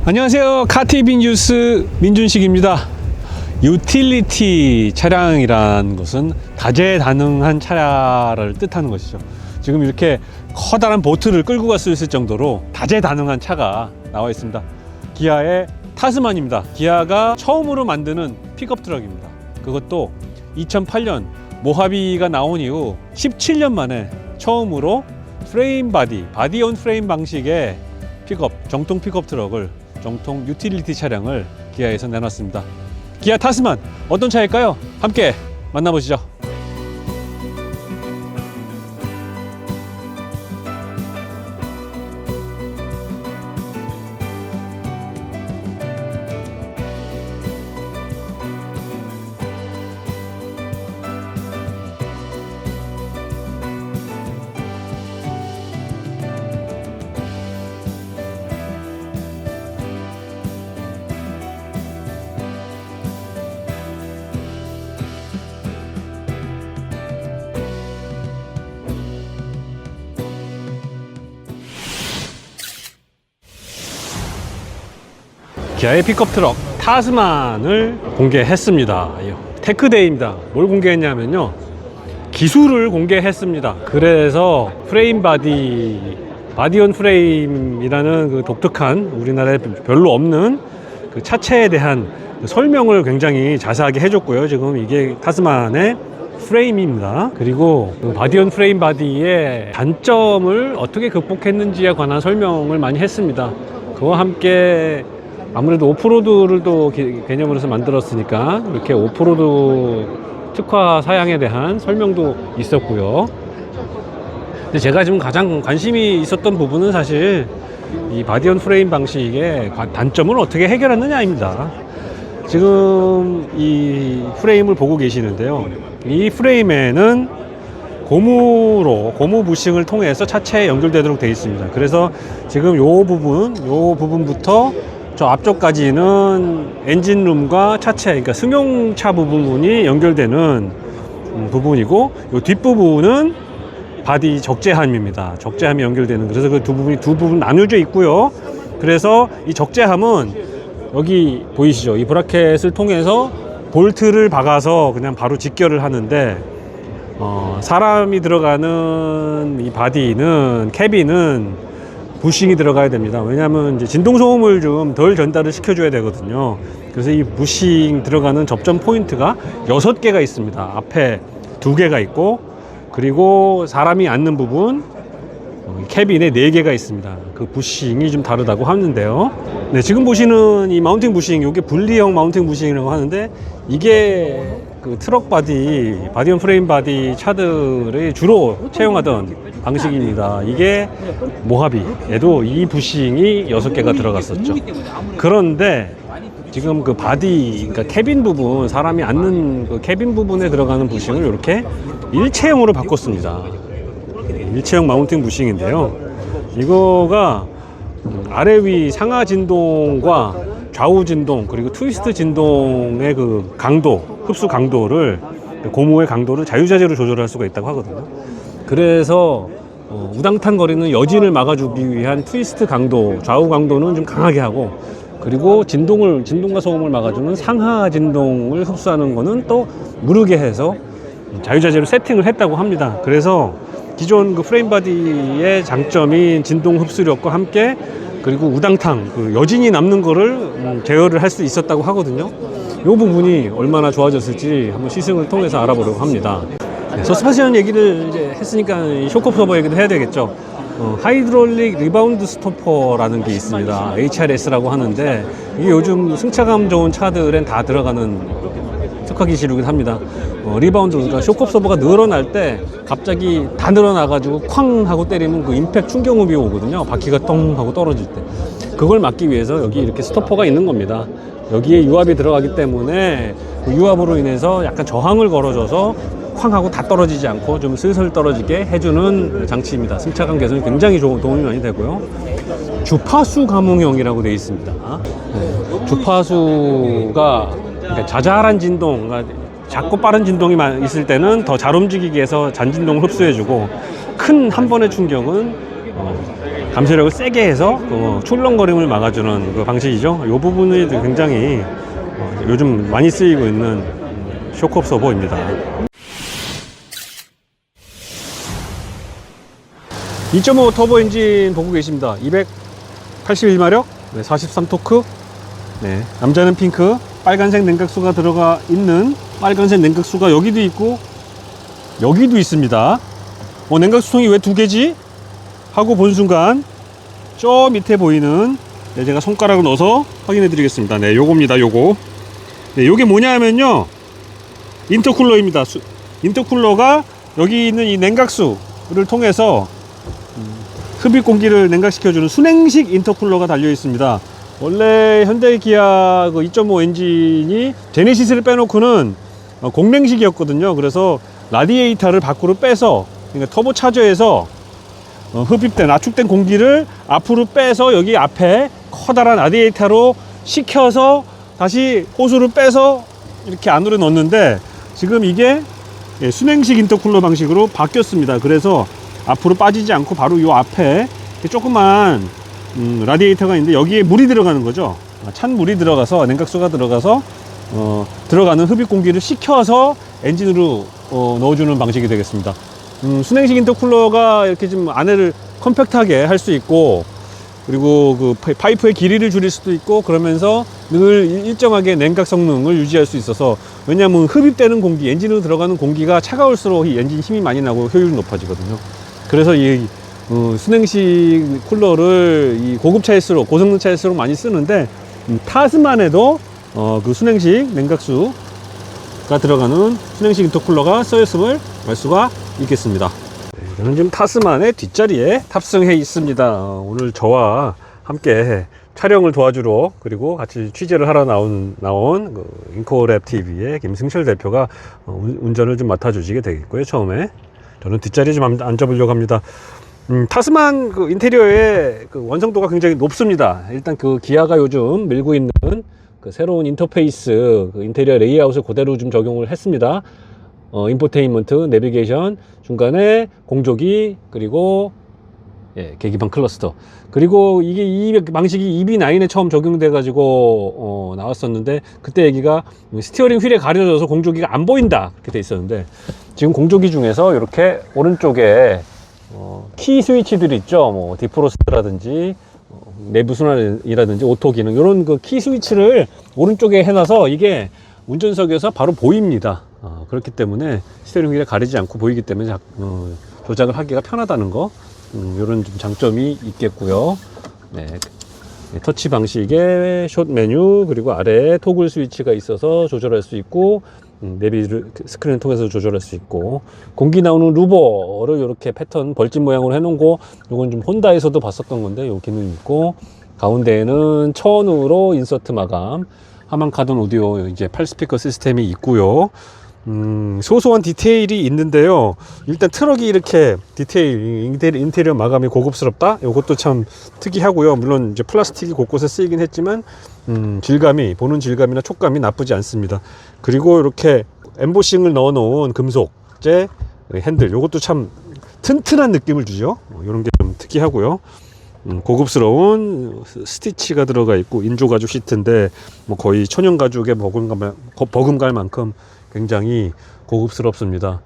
안녕하세요. 카티비 뉴스 민준식입니다. 유틸리티 차량이란 것은 다재다능한 차량을 뜻하는 것이죠. 지금 이렇게 커다란 보트를 끌고 갈 수 있을 정도로 다재다능한 차가 나와 있습니다. 기아의 타스만입니다. 기아가 처음으로 만드는 픽업 트럭입니다. 그것도 2008년 모하비가 나온 이후 17년 만에 처음으로 프레임 바디 온 프레임 방식의 정통 픽업 트럭을, 정통 유틸리티 차량을 기아에서 내놨습니다. 기아 타스만 어떤 차일까요? 함께 만나보시죠. 기아의 픽업 트럭 타스만을 공개했습니다. 테크데이입니다. 뭘 공개했냐면요, 기술을 공개했습니다. 그래서 프레임 바디온 프레임이라는 그 독특한, 우리나라에 별로 없는 그 차체에 대한 설명을 굉장히 자세하게 해줬고요. 지금 이게 타스만의 프레임입니다. 그리고 그 바디온 프레임 바디의 단점을 어떻게 극복했는지에 관한 설명을 많이 했습니다. 그와 함께 아무래도 오프로드를 또 개념으로 해서 만들었으니까 이렇게 오프로드 특화 사양에 대한 설명도 있었고요. 근데 제가 지금 가장 관심이 있었던 부분은 사실 이 바디온 프레임 방식의 단점을 어떻게 해결했느냐입니다. 지금 이 프레임을 보고 계시는데요, 이 프레임에는 고무 부싱을 통해서 차체에 연결되도록 되어 있습니다. 그래서 지금 요 부분부터 저 앞쪽까지는 엔진룸과 차체, 그러니까 승용차 부분이 연결되는 부분이고, 이 뒷부분은 바디 적재함입니다. 적재함이 연결되는, 그래서 그 두 부분 나뉘어져 있고요. 그래서 이 적재함은 여기 보이시죠? 이 브라켓을 통해서 볼트를 박아서 그냥 바로 직결을 하는데, 사람이 들어가는 이 바디는, 캐빈은 부싱이 들어가야 됩니다. 왜냐하면 이제 진동 소음을 좀 덜 전달을 시켜줘야 되거든요. 그래서 이 부싱 들어가는 접점 포인트가 6개가 있습니다. 앞에 2개가 있고, 그리고 사람이 앉는 부분 캐빈에 4개가 있습니다. 그 부싱이 좀 다르다고 하는데요. 네, 지금 보시는 이 마운팅 부싱, 이게 분리형 마운팅 부싱이라고 하는데, 이게 그 트럭 바디온 프레임 바디 차들이 주로 채용하던 방식입니다. 이게 모하비에도 이 부싱이 6개가 들어갔었죠. 그런데 지금 그 그러니까 캐빈 부분, 사람이 앉는 그 캐빈 부분에 들어가는 부싱을 이렇게 일체형으로 바꿨습니다. 일체형 마운팅 부싱인데요, 이거가 아래 위 상하 진동과 좌우 진동, 그리고 트위스트 진동의 그 강도, 흡수 강도를, 고무의 강도를 자유자재로 조절할 수가 있다고 하거든요. 그래서 우당탕 거리는 여진을 막아주기 위한 트위스트 강도, 좌우 강도는 좀 강하게 하고, 그리고 진동과 소음을 막아주는 상하 진동을 흡수하는 거는 또 무르게 해서 자유자재로 세팅을 했다고 합니다. 그래서 기존 그 프레임 바디의 장점인 진동 흡수력과 함께, 그리고 우당탕, 그 여진이 남는 거를 제어를 할 수 있었다고 하거든요. 이 부분이 얼마나 좋아졌을지 한번 시승을 통해서 알아보려고 합니다. 네, 서스펜션 얘기를 이제 했으니까 쇼크업서버 얘기도 해야 되겠죠. 하이드롤릭 리바운드 스토퍼라는 게 있습니다. HRS라고 하는데, 이게 요즘 승차감 좋은 차들엔 다 들어가는 특화 기술이긴 합니다. 리바운드, 그러니까 쇼크업서버가 늘어날 때 갑자기 다 늘어나가지고 쾅 하고 때리면 그 임팩트 충격음이 오거든요. 바퀴가 똥 하고 떨어질 때. 그걸 막기 위해서 여기 이렇게 스토퍼가 있는 겁니다. 여기에 유압이 들어가기 때문에 그 유압으로 인해서 약간 저항을 걸어줘서 쾅 하고 다 떨어지지 않고 좀 슬슬 떨어지게 해주는 장치입니다. 승차감 개선이 굉장히 도움이 많이 되고요. 주파수 감응형이라고 되어 있습니다. 네, 주파수가 그러니까 자잘한 진동, 그러니까 작고 빠른 진동이 있을 때는 더 잘 움직이게 해서 잔진동을 흡수해주고, 큰 한 번의 충격은 감소력을 세게 해서 출렁거림을 막아주는 그 방식이죠. 이 부분이 굉장히 요즘 많이 쓰이고 있는 쇼크 옵서버입니다. 2.5 터보 엔진 보고 계십니다. 281마력, 43토크. 네, 남자는 핑크, 빨간색 냉각수가 들어가 있는 빨간색 냉각수가 여기도 있고 여기도 있습니다. 냉각수통이 왜 두 개지? 하고 본 순간 저 밑에 보이는, 네, 제가 손가락을 넣어서 확인해 드리겠습니다. 네, 요겁니다. 요거. 네, 요게 뭐냐면요, 인터쿨러입니다. 인터쿨러가 여기 있는 이 냉각수를 통해서 흡입 공기를 냉각시켜주는 순행식 인터쿨러가 달려 있습니다. 원래 현대 기아 그 2.5 엔진이 제네시스를 빼놓고는 공냉식이었거든요. 그래서 라디에이터를 밖으로 빼서, 그러니까 터보 차저에서 흡입된 압축된 공기를 앞으로 빼서 여기 앞에 커다란 라디에이터로 식혀서 다시 호수를 빼서 이렇게 안으로 넣는데, 지금 이게 순행식 인터쿨러 방식으로 바뀌었습니다. 그래서 앞으로 빠지지 않고 바로 요 앞에 조그만 라디에이터가 있는데 여기에 물이 들어가는 거죠. 찬 물이 들어가서, 냉각수가 들어가서 들어가는 흡입 공기를 식혀서 엔진으로 넣어주는 방식이 되겠습니다. 순행식 인터쿨러가 이렇게 좀 안에를 컴팩트하게 할 수 있고, 그리고 그 파이프의 길이를 줄일 수도 있고, 그러면서 늘 일정하게 냉각 성능을 유지할 수 있어서, 왜냐하면 흡입되는 공기, 엔진으로 들어가는 공기가 차가울수록 이 엔진 힘이 많이 나고 효율이 높아지거든요. 그래서 이 순행식 쿨러를 이 고급 차일수록, 고성능 차일수록 많이 쓰는데, 타스만에도 그 순행식 냉각수가 들어가는 순행식 인터쿨러가 쓰였음을 알 수가 있겠습니다. 저는 지금 타스만의 뒷자리에 탑승해 있습니다. 오늘 저와 함께 촬영을 도와주러, 그리고 같이 취재를 하러 나온 그 인코랩 TV의 김승철 대표가 운전을 좀 맡아주시게 되겠고요. 처음에 저는 뒷자리에 좀 앉아보려고 합니다. 타스만 그 인테리어의 그 완성도가 굉장히 높습니다. 일단 그 기아가 요즘 밀고 있는 그 새로운 인터페이스, 그 인테리어 레이아웃을 그대로 좀 적용을 했습니다. 인포테인먼트, 내비게이션, 중간에 공조기, 그리고 계기판 클러스터. 그리고 이게 이 방식이 EB9에 처음 적용돼 가지고 나왔었는데, 그때 얘기가 스티어링 휠에 가려져서 공조기가 안 보인다, 그렇게 돼 있었는데, 지금 공조기 중에서 이렇게 오른쪽에 키 스위치들이 있죠. 뭐 디프로스트라든지 내부 순환이라든지 오토 기능, 이런 그 키 스위치를 오른쪽에 해놔서 이게 운전석에서 바로 보입니다. 그렇기 때문에 스티어링 휠에 가리지 않고 보이기 때문에 조작을 하기가 편하다는 거, 이런 좀 장점이 있겠고요. 네, 터치 방식의 숏 메뉴, 그리고 아래에 토글 스위치가 있어서 조절할 수 있고, 내비를 스크린을 통해서 조절할 수 있고, 공기 나오는 루버를 이렇게 패턴 벌집 모양으로 해놓은 거, 이건 좀 혼다에서도 봤었던 건데 요 기능이 있고, 가운데에는 천으로 인서트 마감, 하만 카돈 오디오 이제 8스피커 시스템이 있고요. 소소한 디테일이 있는데요. 일단 트럭이 이렇게 디테일, 인테리어 마감이 고급스럽다? 이것도 참 특이하고요. 물론 이제 플라스틱이 곳곳에 쓰이긴 했지만, 보는 질감이나 촉감이 나쁘지 않습니다. 그리고 이렇게 엠보싱을 넣어 놓은 금속재 핸들, 이것도 참 튼튼한 느낌을 주죠. 이런 게 좀 특이하고요. 고급스러운 스티치가 들어가 있고, 인조가죽 시트인데 뭐 거의 천연가죽에 버금갈 만큼 굉장히 고급스럽습니다.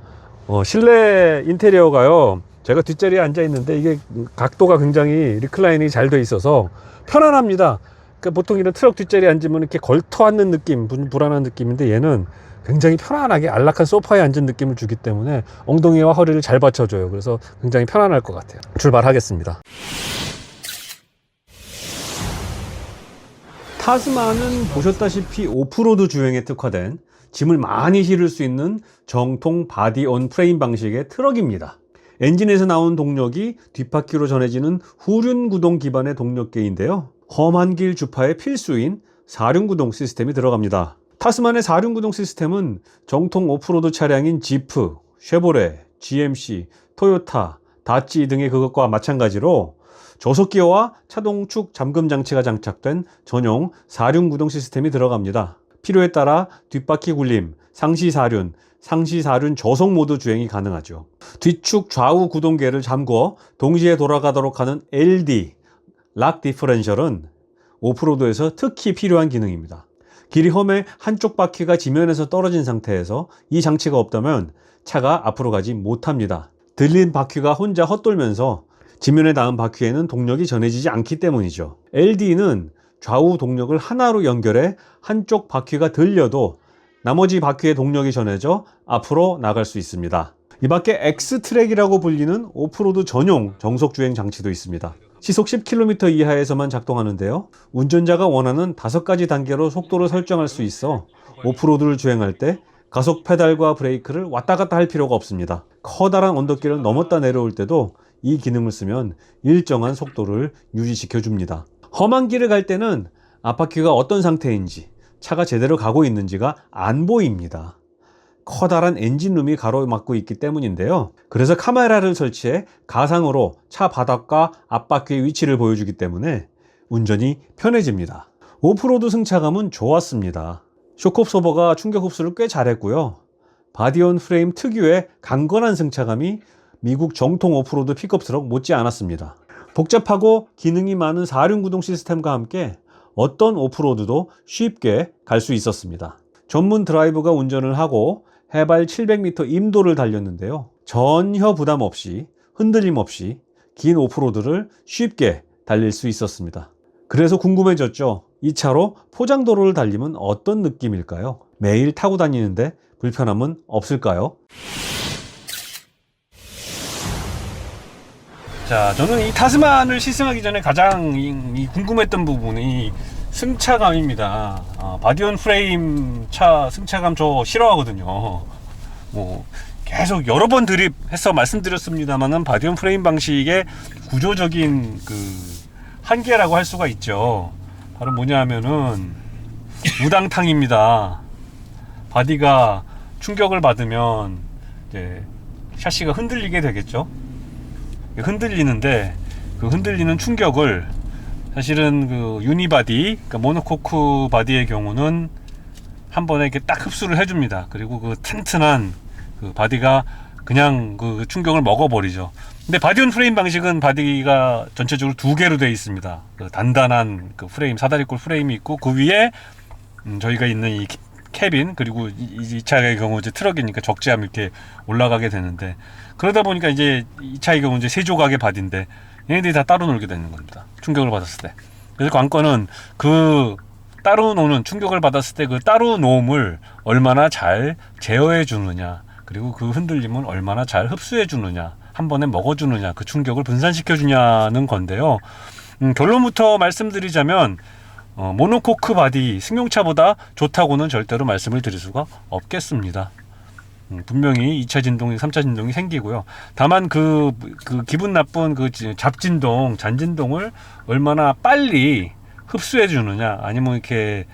실내 인테리어가요, 제가 뒷자리에 앉아 있는데 이게 각도가 굉장히 리클라이닝이 잘 돼 있어서 편안합니다. 그러니까 보통 이런 트럭 뒷자리에 앉으면 이렇게 걸터 앉는 느낌, 불안한 느낌인데, 얘는 굉장히 편안하게 안락한 소파에 앉은 느낌을 주기 때문에 엉덩이와 허리를 잘 받쳐줘요. 그래서 굉장히 편안할 것 같아요. 출발하겠습니다. 타스만은 보셨다시피 오프로드 주행에 특화된 짐을 많이 실을 수 있는 정통 바디 온 프레임 방식의 트럭입니다. 엔진에서 나온 동력이 뒷바퀴로 전해지는 후륜 구동 기반의 동력계인데요. 험한 길 주파의 필수인 사륜 구동 시스템이 들어갑니다. 타스만의 사륜 구동 시스템은 정통 오프로드 차량인 지프, 쉐보레, GMC, 토요타, 다찌 등의 그것과 마찬가지로 저속기어와 차동축 잠금 장치가 장착된 전용 사륜 구동 시스템이 들어갑니다. 필요에 따라 뒷바퀴 굴림, 상시 사륜, 상시 사륜 저속 모드 주행이 가능하죠. 뒤축 좌우 구동계를 잠궈 동시에 돌아가도록 하는 LD 락 디퍼런셜은 오프로드에서 특히 필요한 기능입니다. 길이 험해 한쪽 바퀴가 지면에서 떨어진 상태에서 이 장치가 없다면 차가 앞으로 가지 못합니다. 들린 바퀴가 혼자 헛돌면서 지면에 닿은 바퀴에는 동력이 전해지지 않기 때문이죠. LD는 좌우 동력을 하나로 연결해 한쪽 바퀴가 들려도 나머지 바퀴의 동력이 전해져 앞으로 나갈 수 있습니다. 이 밖에 X트랙이라고 불리는 오프로드 전용 정속주행 장치도 있습니다. 시속 10km 이하에서만 작동하는데요. 운전자가 원하는 5가지 단계로 속도를 설정할 수 있어 오프로드를 주행할 때 가속 페달과 브레이크를 왔다 갔다 할 필요가 없습니다. 커다란 언덕길을 넘었다 내려올 때도 이 기능을 쓰면 일정한 속도를 유지시켜 줍니다. 험한 길을 갈 때는 앞바퀴가 어떤 상태인지, 차가 제대로 가고 있는지가 안 보입니다. 커다란 엔진룸이 가로막고 있기 때문인데요. 그래서 카메라를 설치해 가상으로 차 바닥과 앞바퀴의 위치를 보여주기 때문에 운전이 편해집니다. 오프로드 승차감은 좋았습니다. 쇼크옵서버가 충격 흡수를 꽤 잘했고요. 바디온 프레임 특유의 강건한 승차감이 미국 정통 오프로드 픽업 트럭 못지 않았습니다. 복잡하고 기능이 많은 4륜 구동 시스템과 함께 어떤 오프로드도 쉽게 갈 수 있었습니다. 전문 드라이버가 운전을 하고 해발 700m 임도를 달렸는데요. 전혀 부담 없이 흔들림 없이 긴 오프로드를 쉽게 달릴 수 있었습니다. 그래서 궁금해졌죠. 이 차로 포장도로를 달리면 어떤 느낌일까요? 매일 타고 다니는데 불편함은 없을까요? 자, 저는 이 타스만을 시승하기 전에 가장 궁금했던 부분이 승차감입니다. 바디온 프레임 차 승차감 저 싫어하거든요. 뭐 계속 여러 번 드립해서 말씀드렸습니다만은 바디온 프레임 방식의 구조적인 그 한계라고 할 수가 있죠. 바로 뭐냐 하면은 우당탕입니다. 바디가 충격을 받으면 이제 샤시가 흔들리게 되겠죠. 흔들리는데 그 흔들리는 충격을 사실은 그 유니바디, 그러니까 모노코크 바디의 경우는 한 번에 이렇게 딱 흡수를 해줍니다. 그리고 그 튼튼한 그 바디가 그냥 그 충격을 먹어버리죠. 근데 바디온 프레임 방식은 바디가 전체적으로 2개로 되어 있습니다. 그 단단한 그 프레임, 사다리꼴 프레임이 있고 그 위에 저희가 있는 이 캐빈, 그리고 이 차의 경우 이제 트럭이니까 적재함 이렇게 올라가게 되는데, 그러다 보니까 이제 이 차의 경우 이제 3조각의 바디인데 얘네들이 다 따로 놀게 되는 겁니다. 충격을 받았을 때. 그래서 관건은 그 따로 노는, 충격을 받았을 때 그 따로 놓음을 얼마나 잘 제어해 주느냐, 그리고 그 흔들림을 얼마나 잘 흡수해 주느냐, 한 번에 먹어주느냐, 그 충격을 분산시켜 주냐는 건데요. 결론부터 말씀드리자면 모노코크 바디 승용차보다 좋다고는 절대로 말씀을 드릴 수가 없겠습니다. 분명히 2차 진동이 3차 진동이 생기고요. 다만 그 기분 나쁜 그 잡진동, 잔진동을 얼마나 빨리 흡수해 주느냐, 아니면 이렇게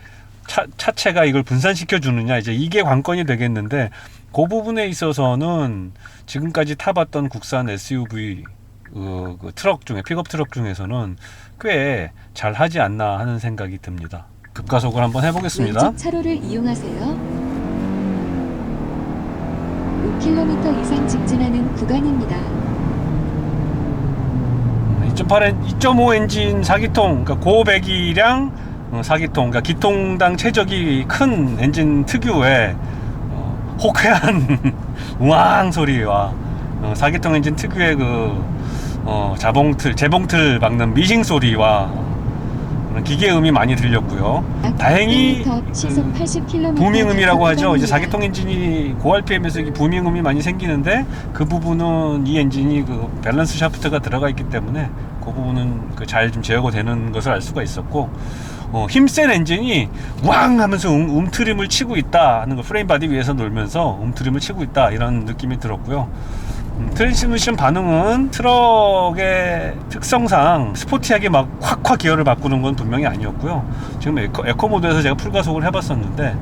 차체가 이걸 분산시켜 주느냐, 이제 이게 관건이 되겠는데, 그 부분에 있어서는 지금까지 타봤던 국산 SUV 그 트럭 중에, 픽업 트럭 중에서는 꽤 잘하지 않나 하는 생각이 듭니다. 급가속을 한번 해보겠습니다. 왼쪽 차로를 이용하세요. 5km 이상 직진하는 구간입니다. 2.5 엔진 4기통, 그러니까 고배기량 4기통, 그러니까 기통당 최적이 큰 엔진 특유의 호쾌한 우왕 소리와 4기통 엔진 특유의 그 재봉틀 박는 미싱 소리와 기계음이 많이 들렸고요. 다행히 부밍음이라고 하죠. 이제 4기통 엔진이 고 RPM에서 부밍음이 많이 생기는데, 그 부분은 이 엔진이 그 밸런스 샤프트가 들어가 있기 때문에 그 부분은 잘 좀 제어가 되는 것을 알 수가 있었고, 힘센 엔진이 왕 하면서 움트림을 치고 있다 하는 거, 프레임 바디 위에서 놀면서 움트림을 치고 있다, 이런 느낌이 들었고요. 트랜스미션 반응은 트럭의 특성상 스포티하게 막 확 기어를 바꾸는 건 분명히 아니었고요. 지금 에코 모드에서 제가 풀가속을 해봤었는데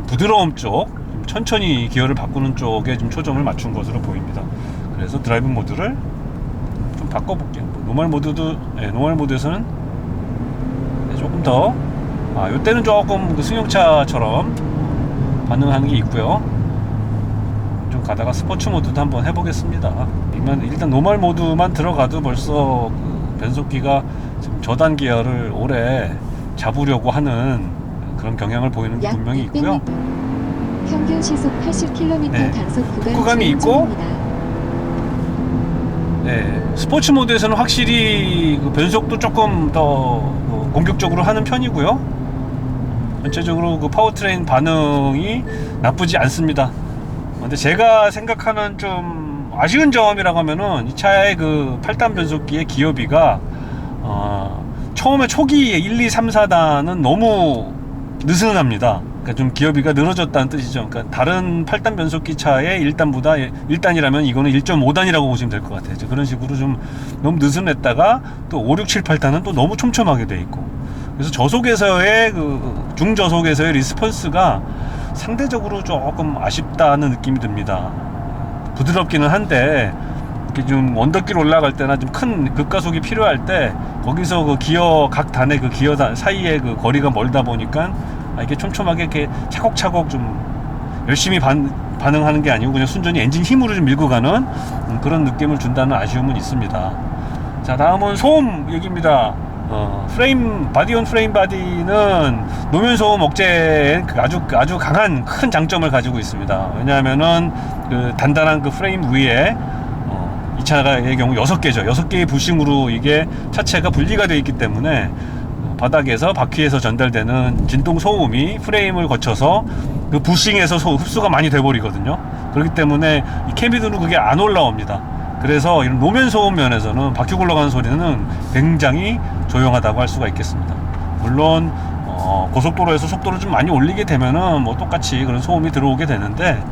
부드러움 쪽, 천천히 기어를 바꾸는 쪽에 좀 초점을 맞춘 것으로 보입니다. 그래서 드라이브 모드를 좀 바꿔볼게요. 노멀 모드에서는 조금 더, 이때는 조금 그 승용차처럼 반응하는 게 있고요. 가다가 스포츠 모드도 한번 해보겠습니다. 일단 노멀 모드만 들어가도 벌써 그 변속기가 지금 저단 기어를 오래 잡으려고 하는 그런 경향을 보이는 게 약 분명히 있고요. 600m. 평균 시속 80km 네. 단속 구간 구간이 주행 있고, 중입니다. 네, 스포츠 모드에서는 확실히 그 변속도 조금 더 공격적으로 하는 편이고요. 전체적으로 그 파워트레인 반응이 나쁘지 않습니다. 근데 제가 생각하는 좀 아쉬운 점이라고 하면은 이 차의 그 8단 변속기의 기어비가 처음에 초기에 1, 2, 3, 4단은 너무 느슨합니다. 그러니까 좀 기어비가 늘어졌다는 뜻이죠. 그러니까 다른 8단 변속기 차의 1단보다 1단이라면 이거는 1.5단이라고 보시면 될 것 같아요. 그런 식으로 좀 너무 느슨했다가 또 5, 6, 7, 8단은 또 너무 촘촘하게 돼 있고, 그래서 저속에서의 그 중저속에서의 리스폰스가 상대적으로 조금 아쉽다는 느낌이 듭니다. 부드럽기는 한데 이렇게 좀 언덕길 올라갈 때나 좀 큰 급가속이 필요할 때 거기서 그 기어 각 단의 그 기어 사이에 그 거리가 멀다 보니까 이게 촘촘하게 이렇게 차곡차곡 좀 열심히 반응하는 게 아니고 그냥 순전히 엔진 힘으로 좀 밀고 가는 그런 느낌을 준다는 아쉬움은 있습니다. 자, 다음은 소음 얘기입니다. 바디온 프레임 바디는 노면 소음 억제에 아주 강한 큰 장점을 가지고 있습니다. 왜냐하면은 그 단단한 그 프레임 위에 이 차의 경우 6개죠. 6개의 부싱으로 이게 차체가 분리가 되어 있기 때문에 바닥에서 바퀴에서 전달되는 진동 소음이 프레임을 거쳐서 그 부싱에서 흡수가 많이 돼 버리거든요. 그렇기 때문에 이 캐비드로 그게 안 올라옵니다. 그래서 이런 노면 소음 면에서는 바퀴 굴러가는 소리는 굉장히 조용하다고 할 수가 있겠습니다. 물론 고속도로에서 속도를 좀 많이 올리게 되면은 뭐 똑같이 그런 소음이 들어오게 되는데,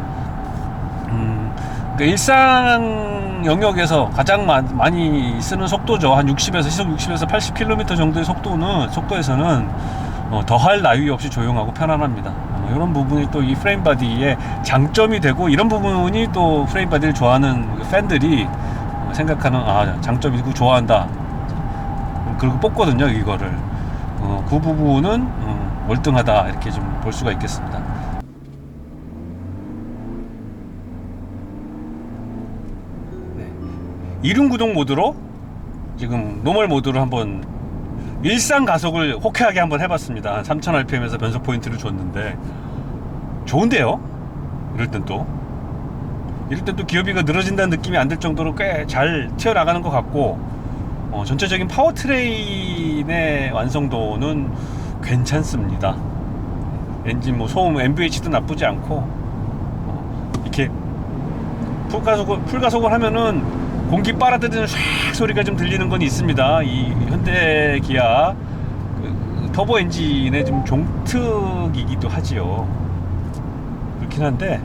그러니까 일상 영역에서 가장 많이 쓰는 속도죠. 한 60에서 시속 60에서 80km 정도의 속도에서는 더할 나위 없이 조용하고 편안합니다. 이런 부분이 또 이 프레임 바디의 장점이 되고, 이런 부분이 또 프레임 바디를 좋아하는 팬들이 생각하는 장점이고 좋아한다, 그리고 뽑거든요 이거를. 그 부분은 월등하다 이렇게 좀 볼 수가 있겠습니다. 네. 이륜구동 모드로 지금 노멀 모드로 한번 일상 가속을 호쾌하게 한번 해봤습니다. 한 3000rpm에서 변속 포인트를 줬는데 좋은데요? 이럴 땐 또 기어비가 늘어진다는 느낌이 안 들 정도로 꽤 잘 튀어나가는 것 같고, 전체적인 파워트레인의 완성도는 괜찮습니다. 엔진 뭐 소음 MVH도 나쁘지 않고, 이렇게 풀가속을 하면은 공기 빨아들이는 샥 소리가 좀 들리는 건 있습니다. 이 현대 기아 터보 엔진의 좀 종특이기도 하지요. 그렇긴 한데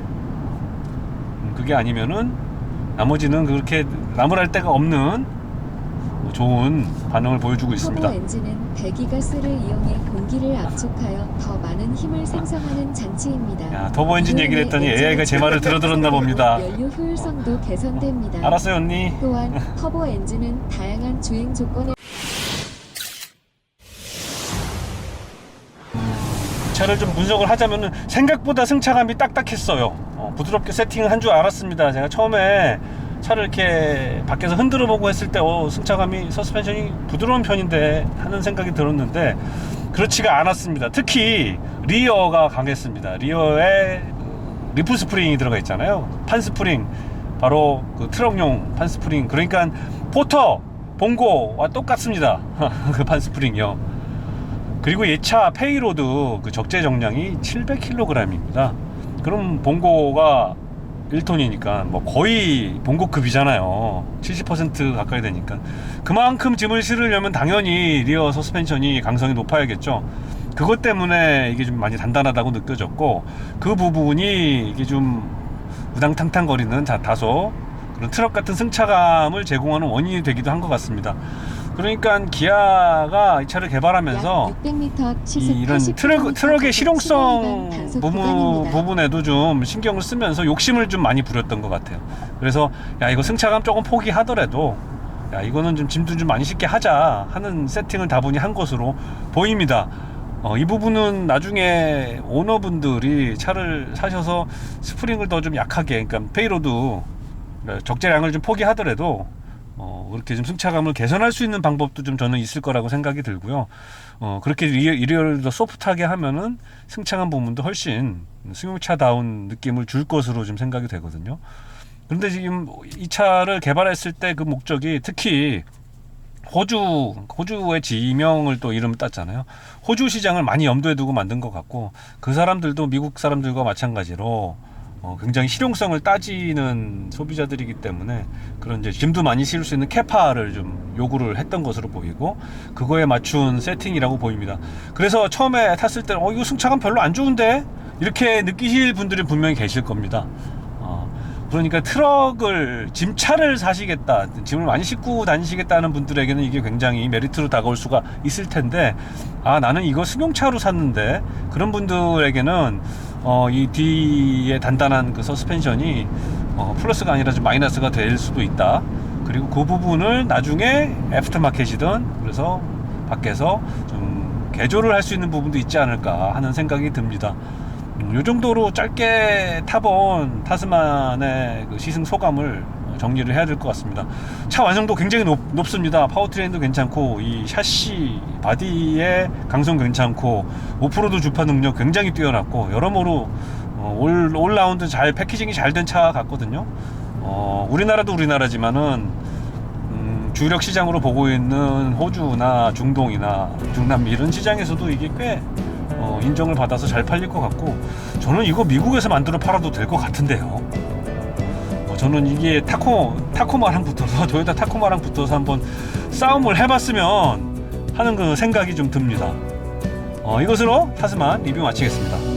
그게 아니면은 나머지는 그렇게 나무랄 데가 없는 좋은 반응을 보여주고 있습니다. 터보 엔진은 배기가스를 이용해 공기를 압축하여 더 많은 힘을 생성하는 장치입니다. 야, 터보 엔진 얘기를 했더니 AI가 제 말을 들어들었나 봅니다. 연료 효율성도 개선됩니다. 알았어요, 언니. 또한 터보 엔진은 다양한 주행 조건에 차를 좀 분석을 하자면은 생각보다 승차감이 딱딱했어요. 부드럽게 세팅을 한 줄 알았습니다. 제가 처음에 차를 이렇게 밖에서 흔들어 보고 했을 때 승차감이, 서스펜션이 부드러운 편인데 하는 생각이 들었는데 그렇지가 않았습니다. 특히 리어가 강했습니다. 리어에 리프 스프링이 들어가 있잖아요. 판 스프링, 바로 그 트럭용 판 스프링. 그러니까 포터 봉고와 똑같습니다. 그 판 스프링이요. 그리고 얘차 페이로드 그 적재 정량이 700kg입니다. 그럼 봉고가 1톤이니까 뭐 거의 봉고급이잖아요. 70% 가까이 되니까 그만큼 짐을 실으려면 당연히 리어 서스펜션이 강성이 높아야겠죠. 그것 때문에 이게 좀 많이 단단하다고 느껴졌고, 그 부분이 이게 좀 우당탕탕 거리는 다소 그런 트럭 같은 승차감을 제공하는 원인이 되기도 한 것 같습니다. 그러니까 기아가 이 차를 개발하면서 약 600m 시속 이런 80km 트럭의 실용성 단속 구간입니다. 부분에도 좀 신경을 쓰면서 욕심을 좀 많이 부렸던 것 같아요. 그래서 야, 이거 승차감 조금 포기하더라도 야, 이거는 좀 짐도 좀 많이 싣게 하자 하는 세팅을 다분히 한 것으로 보입니다. 이 부분은 나중에 오너분들이 차를 사셔서 스프링을 더 좀 약하게, 그러니까 페이로드 적재량을 좀 포기하더라도 그렇게 좀 승차감을 개선할 수 있는 방법도 좀 저는 있을 거라고 생각이 들고요. 그렇게 리얼을 더 소프트하게 하면은 승차감 부분도 훨씬 승용차다운 느낌을 줄 것으로 좀 생각이 되거든요. 그런데 지금 이 차를 개발했을 때 그 목적이 특히 호주의 지명을 또 이름을 땄잖아요. 호주 시장을 많이 염두에 두고 만든 것 같고, 그 사람들도 미국 사람들과 마찬가지로 굉장히 실용성을 따지는 소비자들이기 때문에 그런 이제 짐도 많이 실을 수 있는 캐파를 좀 요구를 했던 것으로 보이고, 그거에 맞춘 세팅이라고 보입니다. 그래서 처음에 탔을 때 이거 승차감 별로 안 좋은데 이렇게 느끼실 분들이 분명히 계실 겁니다. 그러니까 트럭을, 짐차를 사시겠다, 짐을 많이 싣고 다니시겠다는 분들에게는 이게 굉장히 메리트로 다가올 수가 있을 텐데, 나는 이거 승용차로 샀는데, 그런 분들에게는 이 뒤에 단단한 그 서스펜션이 플러스가 아니라 좀 마이너스가 될 수도 있다. 그리고 그 부분을 나중에 애프터마켓이든 그래서 밖에서 좀 개조를 할 수 있는 부분도 있지 않을까 하는 생각이 듭니다. 이 정도로 짧게 타본 타스만의 그 시승 소감을 정리를 해야 될 것 같습니다. 차 완성도 굉장히 높습니다. 파워트레인도 괜찮고, 이 샤시 바디의 강성 괜찮고, 오프로드 주파 능력 굉장히 뛰어났고, 여러모로 올라운드 잘 패키징이 잘 된 차 같거든요. 우리나라도 우리나라지만은 주력 시장으로 보고 있는 호주나 중동이나 중남미 이런 시장에서도 이게 꽤 인정을 받아서 잘 팔릴 것 같고, 저는 이거 미국에서 만들어 팔아도 될 것 같은데요. 저는 이게 타코마랑 붙어서, 토요타 타코마랑 붙어서 한번 싸움을 해봤으면 하는 그 생각이 좀 듭니다. 이것으로 타스만 리뷰 마치겠습니다.